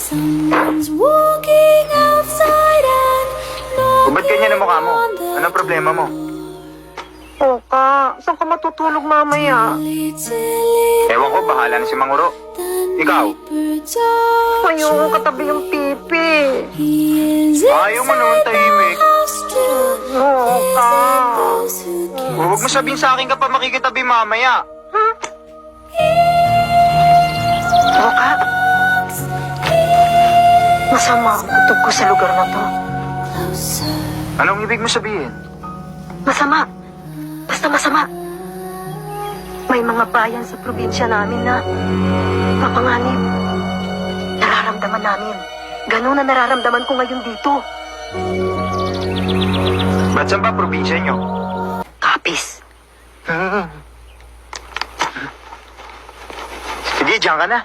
Someone's walking outside and Ba't ganyan ang mukha mo? Anong problema mo? Oka, saan ka matutulog mamaya? Ewan ko, bahala na si Manguro. Ikaw? Ayoko katabi yung pipi. Ayaw mo noon, tahimik. Oka. Huwag mo sabihin sa akin ka pa makikitabi mamaya. Oka. Masama ang kutob ko sa lugar na to. Anong ibig mo sabihin? Masama. Basta masama. May mga bayan sa probinsya namin na mapanganib. Nararamdaman namin. Ganun na nararamdaman ko ngayon dito. Ba't saan ba probinsya nyo? Kapis. Sige, diyan ka na.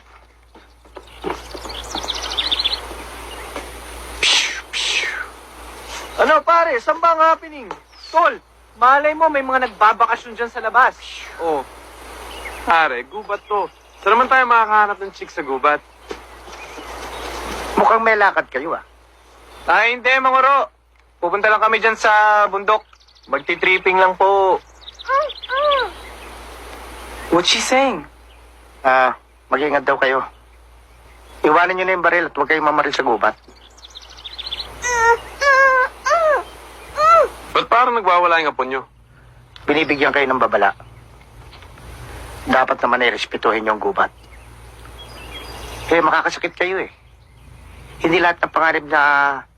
Ano pare, saan ba ang happening? Tol, malay mo may mga nagbabakasyon dyan sa labas. Oh. Pare, gubat to. Saan naman tayo makakahanap ng chick sa gubat? Mukhang may lakad kayo ah. Ay, hindi, Manguro. Pupunta lang kami dyan sa bundok. Magti-tripping lang po. What's she saying? Mag-ingat daw kayo. Iwanan nyo na yung baril at huwag kayong mamaril sa gubat. Ba't parang nagwawala yung apo nyo? Binibigyan kayo ng babala. Dapat naman ay respetuhin yung gubat. Eh, makakasakit kayo eh. Hindi lahat ng pangarap na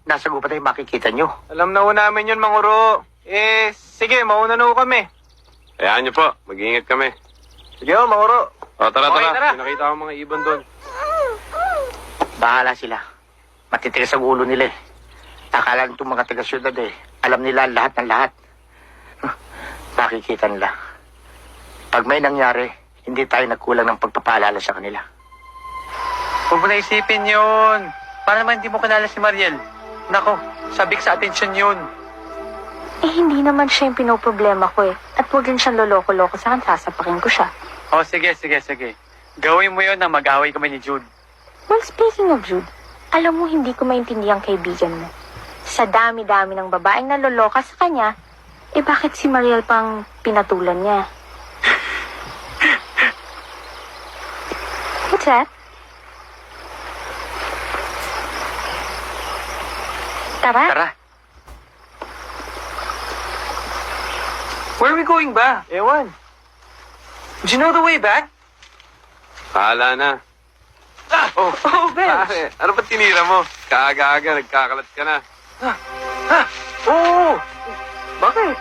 nasa gubat ay makikita nyo. Alam na ho namin yun, Manguro. Sige, mauna na ho kami. Hayaan nyo po, mag-iingat kami. Sige ho, Manguro. O, tara. May nakita ko mga ibon doon. Bahala sila. Matitigas ang ulo nila eh. Akala nitong mga taga-syudad eh. Alam nila lahat ng lahat. Makikita nila. Pag may nangyari, hindi tayo nagkulang ng pagpapaalala sa kanila. Huwag mo na isipin yun. Para naman hindi mo kilala si Mariel. Nako, sabik sa atensyon yun. Eh, hindi naman siya yung pinoproblema ko eh. At huwag rin siyang loloko-loko sa akin, sasapakin ko siya. O, sige. Gawin mo yun na mag-away kami ni Jude. Well, speaking of Jude, alam mo hindi ko maintindihan kaibigan mo. Sa dami-dami ng babaeng naloloka sa kanya, eh bakit si Mariel pang pinatulan niya? What's that? Tara? Tara. Where are we going ba? Ewan. Do you know the way back? Bahala na. Oh, Benz! pare, ano ba tinira mo? Kaaga-aga, nagkakalat ka na. Oo! Bakit?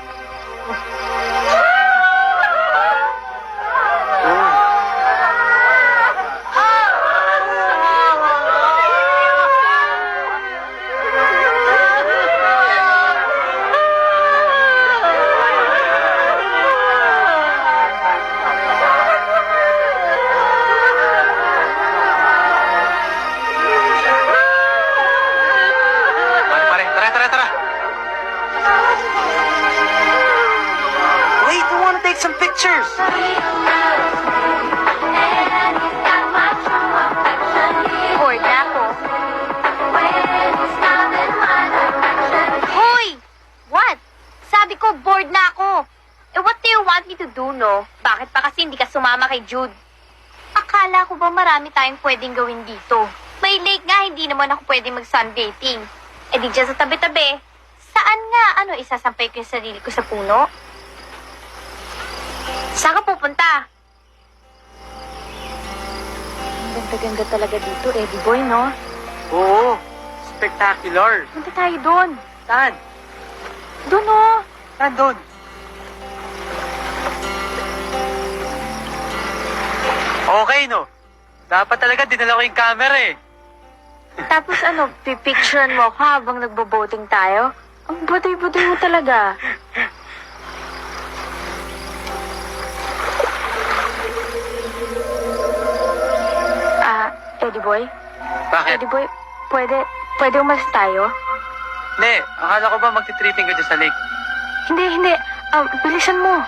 Pare, tara! Wait, I wanna take some pictures! Bored na ako. Hoy! What? Sabi ko, bored na ako. Eh, what do you want me to do, no? Bakit pa kasi hindi ka sumama kay Jude? Akala ko ba marami tayong pwedeng gawin dito? May lake nga, hindi naman ako pwedeng mag-sunbathing. Eh, di dyan sa tabi-tabi. Saan nga, isasampay ko yung sarili ko sa puno? Saan ka pupunta? Ganda-ganda talaga dito, Eddie Boy, no? Oo, spectacular. Punta tayo doon. Saan? Doon, oh. Saan doon? Okay, no? Dapat talaga dinala ko yung camera eh. Tapos pipicturean mo ako habang nagbo-boating tayo? Ang budoy-budoy mo talaga. Eddie Boy? Bakit? Eddie Boy, pwede umalis tayo? Ne, akala ko ba magti-tripping ka dyan sa lake? Hindi. Bilisan mo.